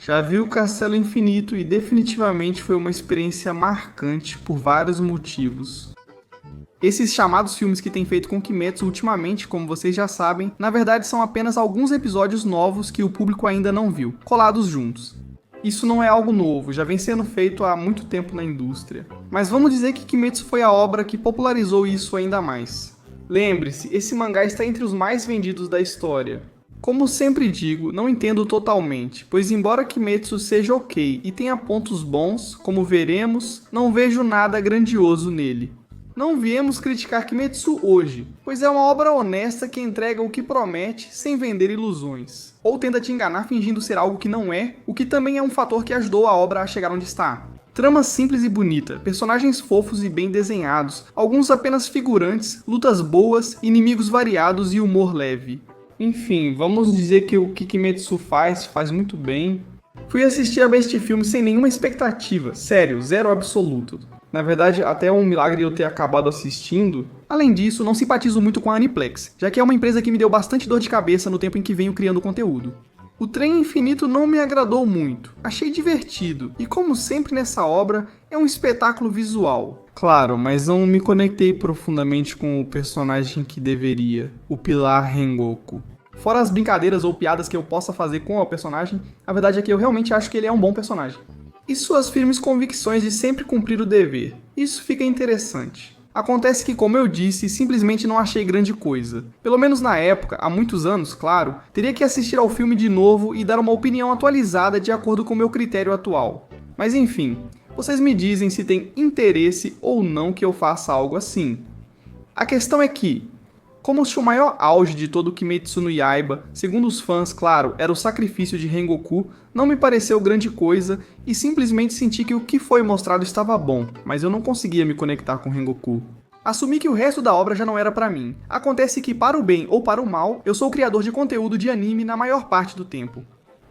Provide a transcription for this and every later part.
Já vi o Castelo Infinito e definitivamente foi uma experiência marcante por vários motivos. Esses chamados filmes que têm feito com Kimetsu ultimamente, como vocês já sabem, na verdade são apenas alguns episódios novos que o público ainda não viu, colados juntos. Isso não é algo novo, já vem sendo feito há muito tempo na indústria. Mas vamos dizer que Kimetsu foi a obra que popularizou isso ainda mais. Lembre-se, esse mangá está entre os mais vendidos da história. Como sempre digo, não entendo totalmente, pois embora Kimetsu seja ok e tenha pontos bons, como veremos, não vejo nada grandioso nele. Não viemos criticar Kimetsu hoje, pois é uma obra honesta que entrega o que promete sem vender ilusões. Ou tenta te enganar fingindo ser algo que não é, o que também é um fator que ajudou a obra a chegar onde está. Trama simples e bonita, personagens fofos e bem desenhados, alguns apenas figurantes, lutas boas, inimigos variados e humor leve. Enfim, vamos dizer que o que Kimetsu faz muito bem. Fui assistir a este filme sem nenhuma expectativa, sério, zero absoluto. Na verdade, até é um milagre eu ter acabado assistindo. Além disso, não simpatizo muito com a Aniplex, já que é uma empresa que me deu bastante dor de cabeça no tempo em que venho criando conteúdo. O Trem Infinito não me agradou muito, achei divertido, e como sempre nessa obra, é um espetáculo visual. Claro, mas não me conectei profundamente com o personagem que deveria, o Pilar Rengoku. Fora as brincadeiras ou piadas que eu possa fazer com o personagem, a verdade é que eu realmente acho que ele é um bom personagem. E suas firmes convicções de sempre cumprir o dever. Isso fica interessante. Acontece que, como eu disse, simplesmente não achei grande coisa. Pelo menos na época, há muitos anos, claro, teria que assistir ao filme de novo e dar uma opinião atualizada de acordo com o meu critério atual. Mas enfim, vocês me dizem se tem interesse ou não que eu faça algo assim. A questão é que, como se o maior auge de todo Kimetsu no Yaiba, segundo os fãs, claro, era o sacrifício de Rengoku, não me pareceu grande coisa e simplesmente senti que o que foi mostrado estava bom, mas eu não conseguia me conectar com Rengoku. Assumi que o resto da obra já não era pra mim. Acontece que, para o bem ou para o mal, eu sou o criador de conteúdo de anime na maior parte do tempo.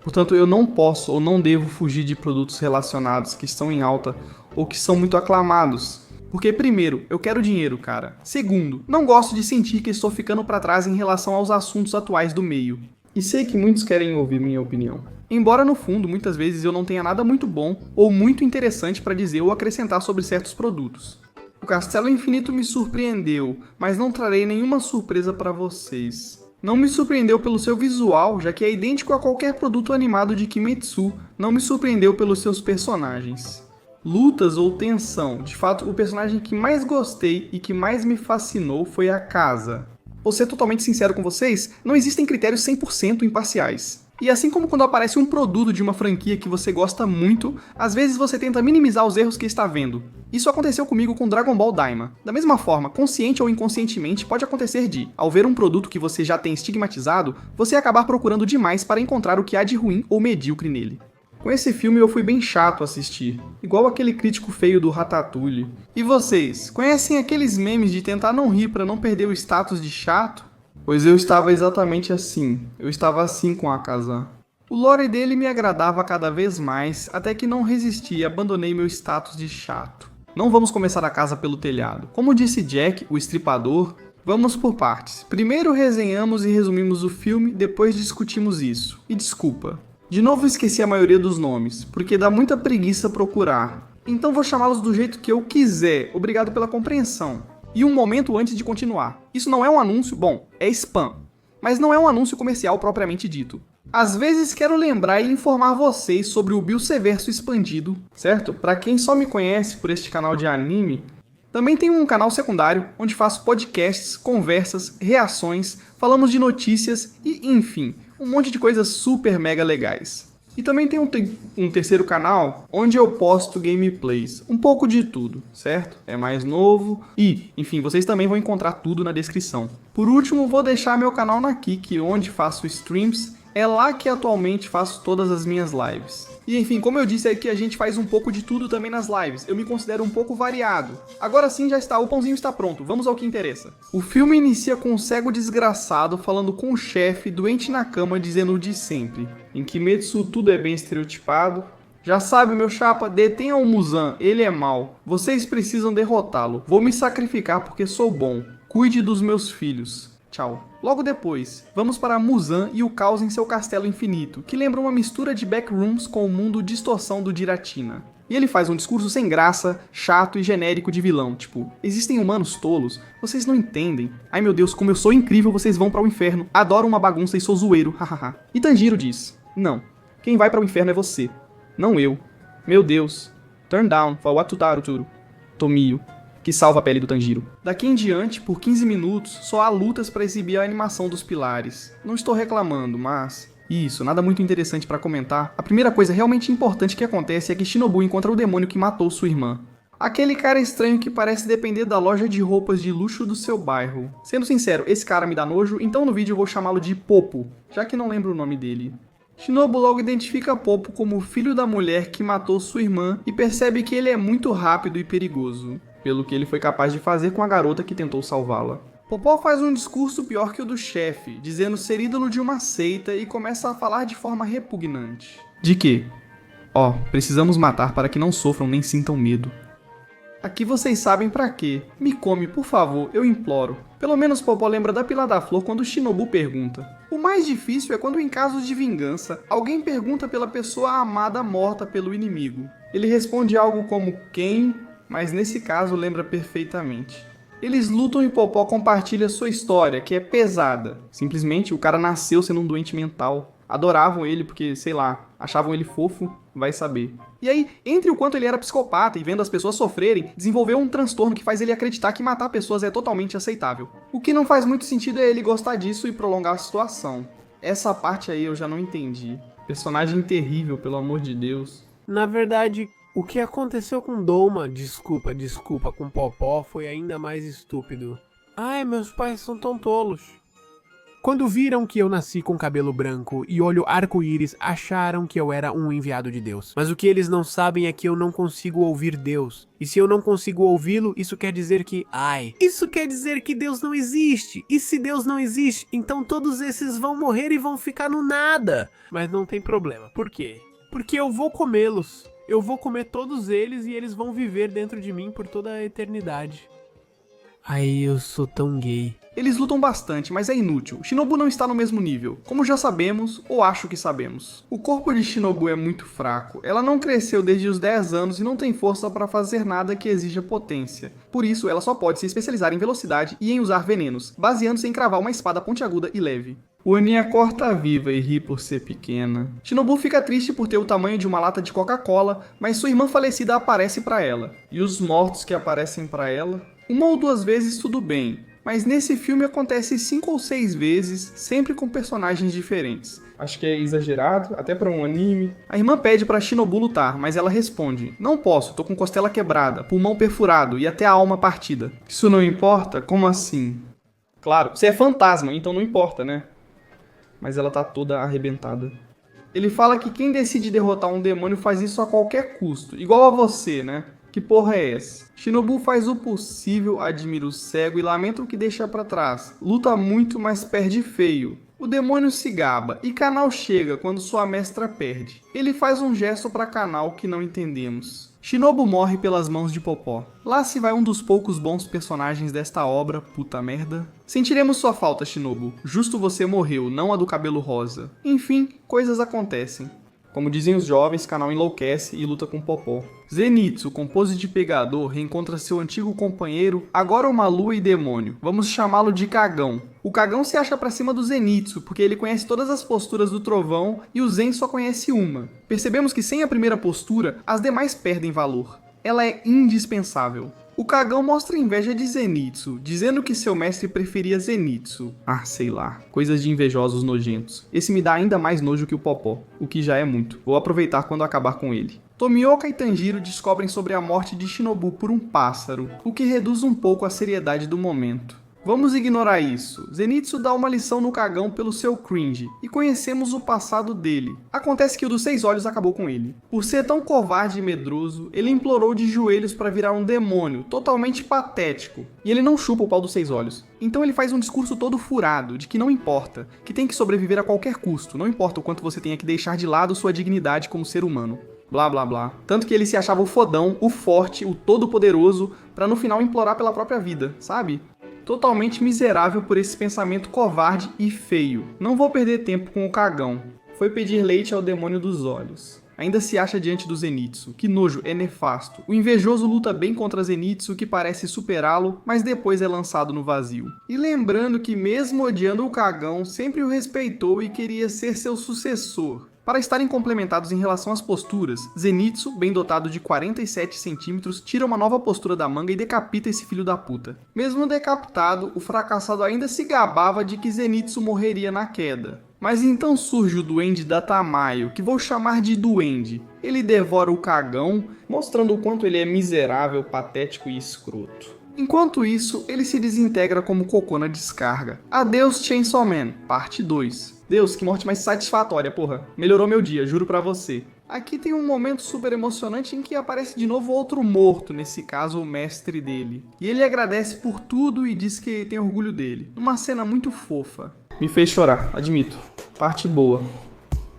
Portanto, eu não posso ou não devo fugir de produtos relacionados que estão em alta ou que são muito aclamados. Porque primeiro, eu quero dinheiro, cara. Segundo, não gosto de sentir que estou ficando pra trás em relação aos assuntos atuais do meio. E sei que muitos querem ouvir minha opinião. Embora no fundo, muitas vezes eu não tenha nada muito bom ou muito interessante pra dizer ou acrescentar sobre certos produtos. O Castelo Infinito me surpreendeu, mas não trarei nenhuma surpresa pra vocês. Não me surpreendeu pelo seu visual, já que é idêntico a qualquer produto animado de Kimetsu. Não me surpreendeu pelos seus personagens. Lutas ou tensão, de fato o personagem que mais gostei e que mais me fascinou foi a Casa. Vou ser totalmente sincero com vocês, não existem critérios 100% imparciais. E assim como quando aparece um produto de uma franquia que você gosta muito, às vezes você tenta minimizar os erros que está vendo. Isso aconteceu comigo com Dragon Ball Daima. Da mesma forma, consciente ou inconscientemente, pode acontecer de, ao ver um produto que você já tem estigmatizado, você acabar procurando demais para encontrar o que há de ruim ou medíocre nele. Com esse filme eu fui bem chato assistir, igual aquele crítico feio do Ratatouille. E vocês, conhecem aqueles memes de tentar não rir para não perder o status de chato? Pois eu estava exatamente assim, eu estava assim com a Kazan. O lore dele me agradava cada vez mais, até que não resisti e abandonei meu status de chato. Não vamos começar a casa pelo telhado. Como disse Jack, o estripador, vamos por partes. Primeiro resenhamos e resumimos o filme, depois discutimos isso. E desculpa. De novo esqueci a maioria dos nomes, porque dá muita preguiça procurar. Então vou chamá-los do jeito que eu quiser, obrigado pela compreensão. E um momento antes de continuar. Isso não é um anúncio, bom, é spam. Mas não é um anúncio comercial propriamente dito. Às vezes quero lembrar e informar vocês sobre o Billceverso expandido, certo? Pra quem só me conhece por este canal de anime, também tenho um canal secundário onde faço podcasts, conversas, reações, falamos de notícias e, enfim, um monte de coisas super mega legais. E também tem um terceiro canal onde eu posto gameplays, um pouco de tudo, certo? É mais novo e, enfim, vocês também vão encontrar tudo na descrição. Por último, vou deixar meu canal na Kick, onde faço streams. É lá que atualmente faço todas as minhas lives. E enfim, como eu disse aqui, a gente faz um pouco de tudo também nas lives. Eu me considero um pouco variado. Agora sim já está, o pãozinho está pronto, vamos ao que interessa. O filme inicia com um cego desgraçado falando com o chefe, doente na cama, dizendo o de sempre. Em Kimetsu tudo é bem estereotipado. Já sabe, meu chapa, detenham o Muzan, ele é mau. Vocês precisam derrotá-lo. Vou me sacrificar porque sou bom. Cuide dos meus filhos. Tchau. Logo depois, vamos para Muzan e o caos em seu castelo infinito, que lembra uma mistura de Backrooms com o mundo distorção do Giratina. E ele faz um discurso sem graça, chato e genérico de vilão, tipo, existem humanos tolos, vocês não entendem. Ai meu Deus, como eu sou incrível, vocês vão para o inferno, adoro uma bagunça e sou zoeiro, hahaha. E Tanjiro diz, não, quem vai para o inferno é você, não eu. Meu Deus, turn down for what Taro Tomio, que salva a pele do Tanjiro. Daqui em diante, por 15 minutos, só há lutas para exibir a animação dos pilares. Não estou reclamando, mas... Isso, nada muito interessante pra comentar. A primeira coisa realmente importante que acontece é que Shinobu encontra o demônio que matou sua irmã. Aquele cara estranho que parece depender da loja de roupas de luxo do seu bairro. Sendo sincero, esse cara me dá nojo, então no vídeo eu vou chamá-lo de Popo, já que não lembro o nome dele. Shinobu logo identifica Popo como o filho da mulher que matou sua irmã e percebe que ele é muito rápido e perigoso, pelo que ele foi capaz de fazer com a garota que tentou salvá-la. Popó faz um discurso pior que o do chefe, dizendo ser ídolo de uma seita e começa a falar de forma repugnante. De quê? Precisamos matar para que não sofram nem sintam medo. Aqui vocês sabem pra quê. Me come, por favor, eu imploro. Pelo menos Popó lembra da Pila da Flor quando Shinobu pergunta. O mais difícil é quando em casos de vingança, alguém pergunta pela pessoa amada morta pelo inimigo. Ele responde algo como quem, mas nesse caso lembra perfeitamente. Eles lutam e Popó compartilha sua história, que é pesada. Simplesmente o cara nasceu sendo um doente mental. Adoravam ele porque, sei lá, achavam ele fofo, vai saber. E aí, entre o quanto ele era psicopata e vendo as pessoas sofrerem, desenvolveu um transtorno que faz ele acreditar que matar pessoas é totalmente aceitável. O que não faz muito sentido é ele gostar disso e prolongar a situação. Essa parte aí eu já não entendi. Personagem terrível, pelo amor de Deus. Na verdade... O que aconteceu com Douma, desculpa, com Popó, foi ainda mais estúpido. Ai, meus pais são tão tolos. Quando viram que eu nasci com cabelo branco e olho arco-íris, acharam que eu era um enviado de Deus. Mas o que eles não sabem é que eu não consigo ouvir Deus. E se eu não consigo ouvi-lo, isso quer dizer que... Isso quer dizer que Deus não existe. E se Deus não existe, então todos esses vão morrer e vão ficar no nada. Mas não tem problema. Por quê? Porque eu vou comê-los. Eu vou comer todos eles e eles vão viver dentro de mim por toda a eternidade. Ai, eu sou tão gay. Eles lutam bastante, mas é inútil. Shinobu não está no mesmo nível, como já sabemos, ou acho que sabemos. O corpo de Shinobu é muito fraco. Ela não cresceu desde os 10 anos e não tem força para fazer nada que exija potência. Por isso, ela só pode se especializar em velocidade e em usar venenos, baseando-se em cravar uma espada pontiaguda e leve. O Anya corta viva e ri por ser pequena. Shinobu fica triste por ter o tamanho de uma lata de Coca-Cola, mas sua irmã falecida aparece pra ela. E os mortos que aparecem pra ela? Uma ou duas vezes tudo bem, mas nesse filme acontece 5 ou 6 vezes, sempre com personagens diferentes. Acho que é exagerado, até pra um anime. A irmã pede pra Shinobu lutar, mas ela responde: não posso, tô com costela quebrada, pulmão perfurado e até a alma partida. Isso não importa? Como assim? Claro, você é fantasma, então não importa, né? Mas ela tá toda arrebentada. Ele fala que quem decide derrotar um demônio faz isso a qualquer custo, igual a você, né? Que porra é essa? Shinobu faz o possível, admira o cego e lamenta o que deixa pra trás. Luta muito, mas perde feio. O demônio se gaba e Kanao chega quando sua mestra perde. Ele faz um gesto pra Kanao que não entendemos. Shinobu morre pelas mãos de Popó. Lá se vai um dos poucos bons personagens desta obra, puta merda. Sentiremos sua falta, Shinobu. Justo você morreu, não a do cabelo rosa. Enfim, coisas acontecem. Como dizem os jovens, Kanao enlouquece e luta com Popó. Zenitsu, com pose de pegador, reencontra seu antigo companheiro, agora uma lua e demônio. Vamos chamá-lo de Cagão. O Cagão se acha pra cima do Zenitsu, porque ele conhece todas as posturas do trovão e o Zen só conhece uma. Percebemos que sem a primeira postura, as demais perdem valor. Ela é indispensável. O Cagão mostra inveja de Zenitsu, dizendo que seu mestre preferia Zenitsu. Ah, sei lá, coisas de invejosos nojentos. Esse me dá ainda mais nojo que o Popó, o que já é muito. Vou aproveitar quando acabar com ele. Tomioka e Tanjiro descobrem sobre a morte de Shinobu por um pássaro, o que reduz um pouco a seriedade do momento. Vamos ignorar isso. Zenitsu dá uma lição no Cagão pelo seu cringe, e conhecemos o passado dele. Acontece que o dos 6 olhos acabou com ele. Por ser tão covarde e medroso, ele implorou de joelhos para virar um demônio, totalmente patético. E ele não chupa o pau dos 6 olhos. Então ele faz um discurso todo furado, de que não importa, que tem que sobreviver a qualquer custo, não importa o quanto você tenha que deixar de lado sua dignidade como ser humano. Blá blá blá. Tanto que ele se achava o fodão, o forte, o todo poderoso, pra no final implorar pela própria vida, sabe? totalmente miserável por esse pensamento covarde e feio. Não vou perder tempo com o cagão. Foi pedir leite ao demônio dos olhos. Ainda se acha diante do Zenitsu. Que nojo, é nefasto. O invejoso luta bem contra Zenitsu, que parece superá-lo, mas depois é lançado no vazio. E lembrando que mesmo odiando o cagão, sempre o respeitou e queria ser seu sucessor. Para estarem complementados em relação às posturas, Zenitsu, bem dotado de 47 centímetros, tira uma nova postura da manga e decapita esse filho da puta. Mesmo decapitado, o fracassado ainda se gabava de que Zenitsu morreria na queda. Mas então surge o Duende da Tamayo, que vou chamar de Duende. Ele devora o cagão, mostrando o quanto ele é miserável, patético e escroto. Enquanto isso, ele se desintegra como cocô na descarga. Adeus Chainsaw Man, parte 2. Deus, que morte mais satisfatória, porra. Melhorou meu dia, juro pra você. Aqui tem um momento super emocionante em que aparece de novo outro morto, nesse caso o mestre dele. E ele agradece por tudo e diz que tem orgulho dele. Uma cena muito fofa. Me fez chorar, admito. Parte boa.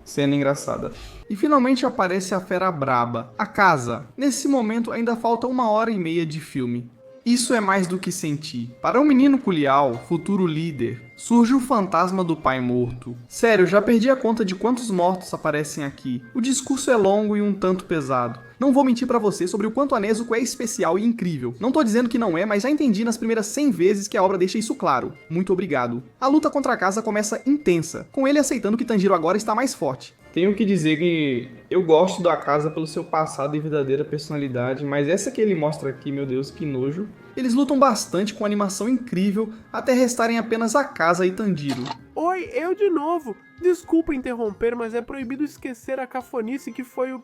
Cena engraçada. E finalmente aparece a fera braba, a casa. Nesse momento ainda falta 1h30 de filme. Isso é mais do que sentir. Para o menino Kuliao, futuro líder, surge o fantasma do pai morto. Sério, já perdi a conta de quantos mortos aparecem aqui. O discurso é longo e um tanto pesado. Não vou mentir pra você sobre o quanto a Nezuko é especial e incrível. Não tô dizendo que não é, mas já entendi nas primeiras 100 vezes que a obra deixa isso claro. Muito obrigado. A luta contra a casa começa intensa, com ele aceitando que Tanjiro agora está mais forte. Tenho que dizer que eu gosto da casa pelo seu passado e verdadeira personalidade, mas essa que ele mostra aqui, meu Deus, que nojo. Eles lutam bastante com animação incrível, até restarem apenas a casa e Tanjiro. Oi, eu de novo. Desculpa interromper, mas é proibido esquecer a cafonice que foi o...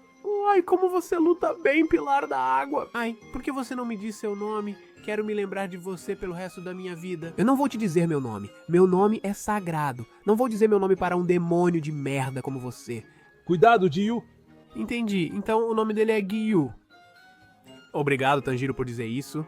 Ai, como você luta bem, Pilar da Água. Ai, por que você não me diz seu nome? Quero me lembrar de você pelo resto da minha vida. Eu não vou te dizer meu nome. Meu nome é sagrado. Não vou dizer meu nome para um demônio de merda como você. Cuidado, Gyu. Entendi. Então o nome dele é Gyu. Obrigado, Tanjiro, por dizer isso.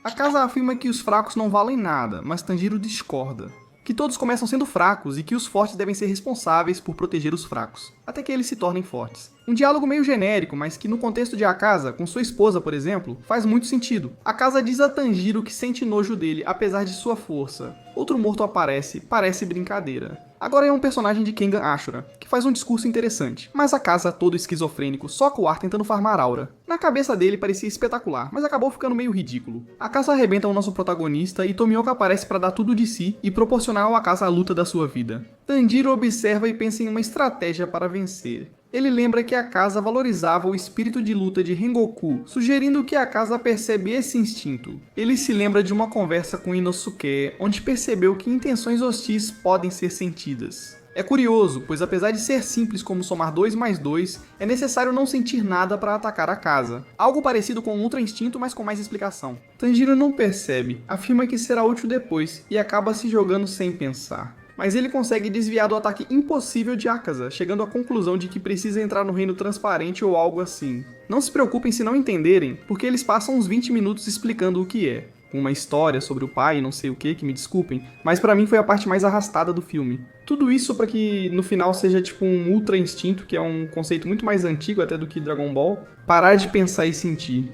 A casa afirma que os fracos não valem nada, mas Tanjiro discorda. Que todos começam sendo fracos e que os fortes devem ser responsáveis por proteger os fracos, até que eles se tornem fortes. Um diálogo meio genérico, mas que no contexto de Akaza, com sua esposa, por exemplo, faz muito sentido. Akaza diz a Tanjiro que sente nojo dele, apesar de sua força. Outro morto aparece, parece brincadeira. Agora é um personagem de Kengan Ashura, que faz um discurso interessante, mas Akaza, todo esquizofrênico, soca o ar tentando farmar aura. Na cabeça dele parecia espetacular, mas acabou ficando meio ridículo. Akaza arrebenta o nosso protagonista e Tomioka aparece para dar tudo de si e proporcionar ao Akaza a luta da sua vida. Tanjiro observa e pensa em uma estratégia para vencer. Ele lembra que a casa valorizava o espírito de luta de Rengoku, sugerindo que a casa percebe esse instinto. Ele se lembra de uma conversa com Inosuke, onde percebeu que intenções hostis podem ser sentidas. É curioso, pois apesar de ser simples como somar 2 mais 2, é necessário não sentir nada para atacar a casa. Algo parecido com um Ultra Instinto, mas com mais explicação. Tanjiro não percebe, afirma que será útil depois, e acaba se jogando sem pensar. Mas ele consegue desviar do ataque impossível de Akaza, chegando à conclusão de que precisa entrar no reino transparente ou algo assim. Não se preocupem se não entenderem, porque eles passam uns 20 minutos explicando o que é. Com uma história sobre o pai e não sei o que me desculpem, mas pra mim foi a parte mais arrastada do filme. Tudo isso pra que no final seja tipo um Ultra Instinto, que é um conceito muito mais antigo até do que Dragon Ball, parar de pensar e sentir.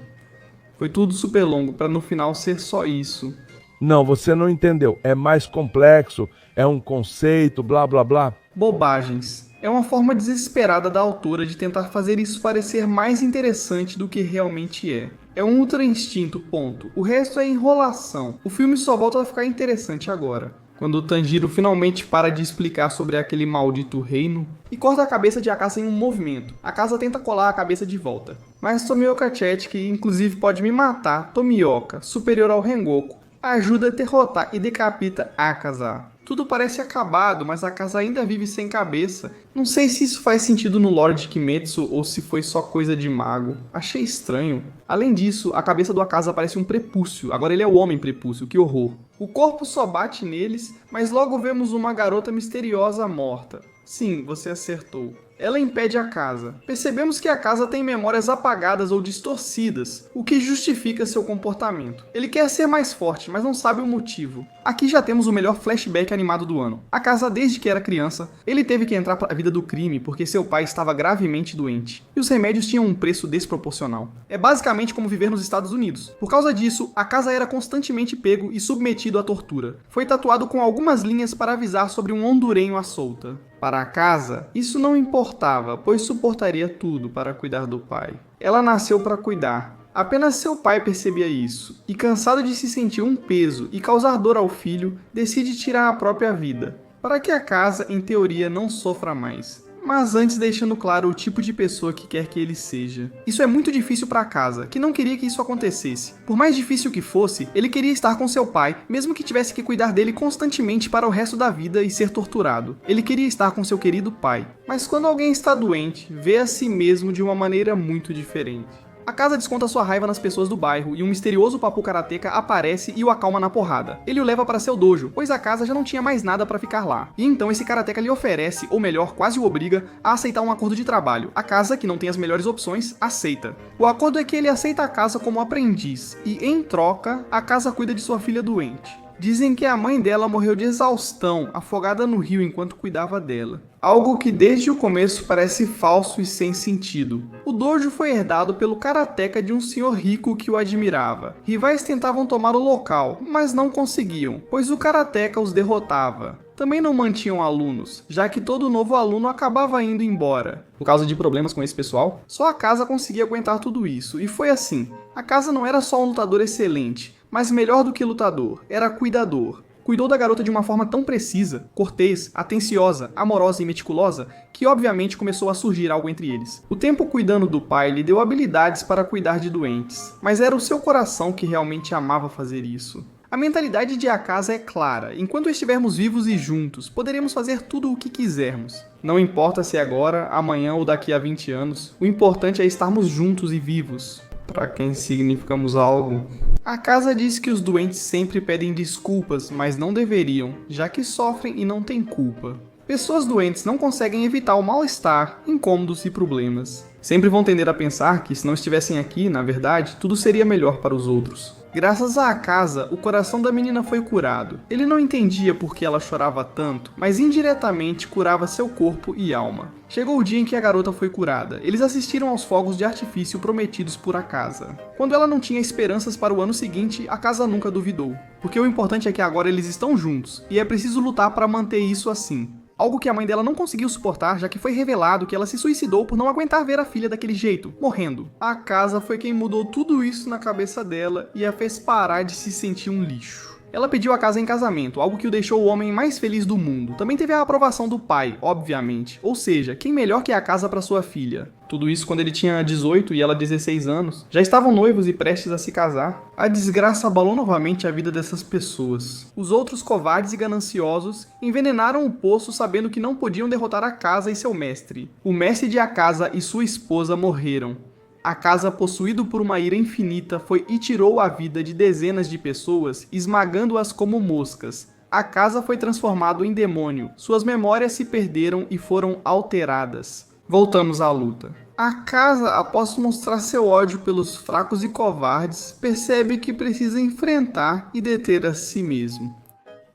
Foi tudo super longo, pra no final ser só isso. Não, você não entendeu. É mais complexo, é um conceito, blá blá blá. Bobagens. É uma forma desesperada da autora de tentar fazer isso parecer mais interessante do que realmente é. É um Ultra Instinto, ponto. O resto é enrolação. O filme só volta a ficar interessante agora, quando o Tanjiro finalmente para de explicar sobre aquele maldito reino e corta a cabeça de Akaza em um movimento. Akaza tenta colar a cabeça de volta. Mas Tomioka Chat, que inclusive pode me matar, Tomioka, superior ao Rengoku, ajuda a derrotar e decapita Akaza. Tudo parece acabado, mas Akaza ainda vive sem cabeça. Não sei se isso faz sentido no lore de Kimetsu ou se foi só coisa de mago. Achei estranho. Além disso, a cabeça do Akaza parece um prepúcio. Agora ele é o homem prepúcio, que horror. O corpo só bate neles, mas logo vemos uma garota misteriosa morta. Sim, você acertou. Ela impede a casa. Percebemos que a casa tem memórias apagadas ou distorcidas, o que justifica seu comportamento. Ele quer ser mais forte, mas não sabe o motivo. Aqui já temos o melhor flashback animado do ano. A casa, desde que era criança, ele teve que entrar para a vida do crime porque seu pai estava gravemente doente. E os remédios tinham um preço desproporcional. É basicamente como viver nos Estados Unidos. Por causa disso, a casa era constantemente pego e submetido à tortura. Foi tatuado com algumas linhas para avisar sobre um hondurenho à solta. Para a casa, isso não importava, pois suportaria tudo para cuidar do pai. Ela nasceu para cuidar. Apenas seu pai percebia isso, e cansado de se sentir um peso e causar dor ao filho, decide tirar a própria vida, para que a casa, em teoria, não sofra mais. Mas antes deixando claro o tipo de pessoa que quer que ele seja. Isso é muito difícil para a casa, que não queria que isso acontecesse. Por mais difícil que fosse, ele queria estar com seu pai, mesmo que tivesse que cuidar dele constantemente para o resto da vida e ser torturado. Ele queria estar com seu querido pai. Mas quando alguém está doente, vê a si mesmo de uma maneira muito diferente. A casa desconta sua raiva nas pessoas do bairro e um misterioso papu karateka aparece e o acalma na porrada. Ele o leva para seu dojo, pois a casa já não tinha mais nada para ficar lá. E então esse karateka lhe oferece, ou melhor, quase o obriga, a aceitar um acordo de trabalho. A casa, que não tem as melhores opções, aceita. O acordo é que ele aceita a casa como aprendiz e, em troca, a casa cuida de sua filha doente. Dizem que a mãe dela morreu de exaustão, afogada no rio enquanto cuidava dela. Algo que desde o começo parece falso e sem sentido. O dojo foi herdado pelo karateka de um senhor rico que o admirava. Rivais tentavam tomar o local, mas não conseguiam, pois o karateka os derrotava. Também não mantinham alunos, já que todo novo aluno acabava indo embora. Por causa de problemas com esse pessoal, só a casa conseguia aguentar tudo isso, e foi assim. A casa não era só um lutador excelente, mas melhor do que lutador, era cuidador. Cuidou da garota de uma forma tão precisa, cortês, atenciosa, amorosa e meticulosa, que obviamente começou a surgir algo entre eles. O tempo cuidando do pai lhe deu habilidades para cuidar de doentes, mas era o seu coração que realmente amava fazer isso. A mentalidade de Akaza é clara: enquanto estivermos vivos e juntos, poderemos fazer tudo o que quisermos. Não importa se é agora, amanhã ou daqui a 20 anos, o importante é estarmos juntos e vivos. Para quem significamos algo. A casa diz que os doentes sempre pedem desculpas, mas não deveriam, já que sofrem e não têm culpa. Pessoas doentes não conseguem evitar o mal-estar, incômodos e problemas. Sempre vão tender a pensar que, se não estivessem aqui, na verdade, tudo seria melhor para os outros. Graças à casa, o coração da menina foi curado. Ele não entendia por que ela chorava tanto, mas indiretamente curava seu corpo e alma. Chegou o dia em que a garota foi curada. Eles assistiram aos fogos de artifício prometidos por Akaza. Quando ela não tinha esperanças para o ano seguinte, Akaza nunca duvidou. Porque o importante é que agora eles estão juntos, e é preciso lutar para manter isso assim. Algo que a mãe dela não conseguiu suportar, já que foi revelado que ela se suicidou por não aguentar ver a filha daquele jeito, morrendo. A casa foi quem mudou tudo isso na cabeça dela e a fez parar de se sentir um lixo. Ela pediu a casa em casamento, algo que o deixou o homem mais feliz do mundo. Também teve a aprovação do pai, obviamente. Ou seja, quem melhor que a casa para sua filha? Tudo isso quando ele tinha 18 e ela 16 anos. Já estavam noivos e prestes a se casar. A desgraça abalou novamente a vida dessas pessoas. Os outros covardes e gananciosos envenenaram o poço sabendo que não podiam derrotar a casa e seu mestre. O mestre de Akaza e sua esposa morreram. A casa, possuído por uma ira infinita, foi e tirou a vida de dezenas de pessoas, esmagando-as como moscas. A casa foi transformado em demônio. Suas memórias se perderam e foram alteradas. Voltamos à luta. A casa, após mostrar seu ódio pelos fracos e covardes, percebe que precisa enfrentar e deter a si mesmo.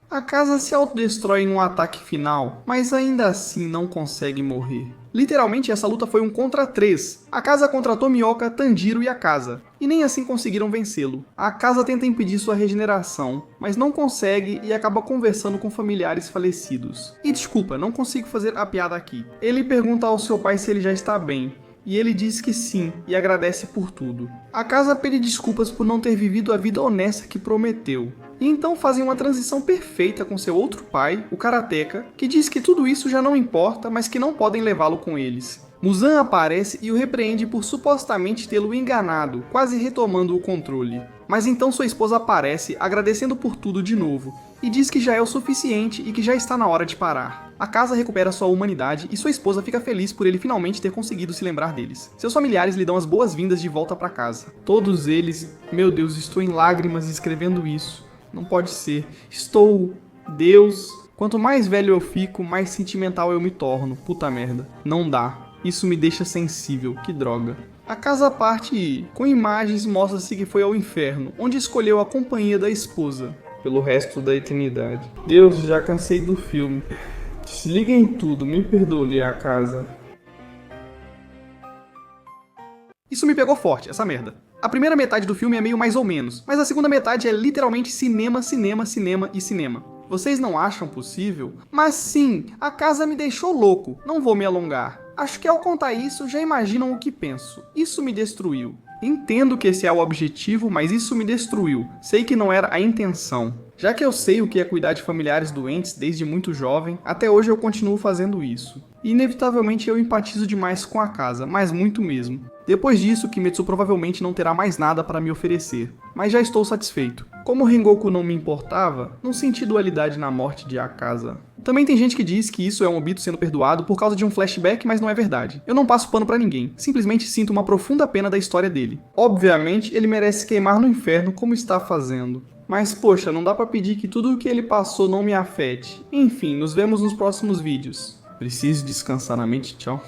A casa se autodestrói em um ataque final, mas ainda assim não consegue morrer. Literalmente, essa luta foi um contra 3. A casa contratou Mioka, Tanjiro e a casa, e nem assim conseguiram vencê-lo. A casa tenta impedir sua regeneração, mas não consegue e acaba conversando com familiares falecidos. E desculpa, não consigo fazer a piada aqui. Ele pergunta ao seu pai se ele já está bem, e ele diz que sim, e agradece por tudo. A casa pede desculpas por não ter vivido a vida honesta que prometeu. E então fazem uma transição perfeita com seu outro pai, o karateka, que diz que tudo isso já não importa, mas que não podem levá-lo com eles. Muzan aparece e o repreende por supostamente tê-lo enganado, quase retomando o controle. Mas então sua esposa aparece, agradecendo por tudo de novo, e diz que já é o suficiente e que já está na hora de parar. A casa recupera sua humanidade e sua esposa fica feliz por ele finalmente ter conseguido se lembrar deles. Seus familiares lhe dão as boas-vindas de volta para casa. Todos eles... Meu Deus, estou em lágrimas escrevendo isso. Não pode ser. Estou... Deus... Quanto mais velho eu fico, mais sentimental eu me torno. Puta merda. Não dá. Isso me deixa sensível. Que droga. A casa parte e, com imagens, mostra-se que foi ao inferno, onde escolheu a companhia da esposa. Pelo resto da eternidade. Deus, já cansei do filme. Desliguem tudo, me perdoe a casa. Isso me pegou forte, essa merda. A primeira metade do filme é meio mais ou menos, mas a segunda metade é literalmente cinema, cinema, cinema e cinema. Vocês não acham possível? Mas sim, a casa me deixou louco, não vou me alongar. Acho que ao contar isso já imaginam o que penso. Isso me destruiu. Entendo que esse é o objetivo, mas isso me destruiu. Sei que não era a intenção. Já que eu sei o que é cuidar de familiares doentes desde muito jovem, até hoje eu continuo fazendo isso. E inevitavelmente eu empatizo demais com a casa, mas muito mesmo. Depois disso, Kimetsu provavelmente não terá mais nada para me oferecer, mas já estou satisfeito. Como Rengoku não me importava, não senti dualidade na morte de Akaza. Também tem gente que diz que isso é um Obito sendo perdoado por causa de um flashback, mas não é verdade. Eu não passo pano pra ninguém, simplesmente sinto uma profunda pena da história dele. Obviamente, ele merece queimar no inferno como está fazendo. Mas poxa, não dá pra pedir que tudo o que ele passou não me afete. Enfim, nos vemos nos próximos vídeos. Preciso descansar na mente, tchau.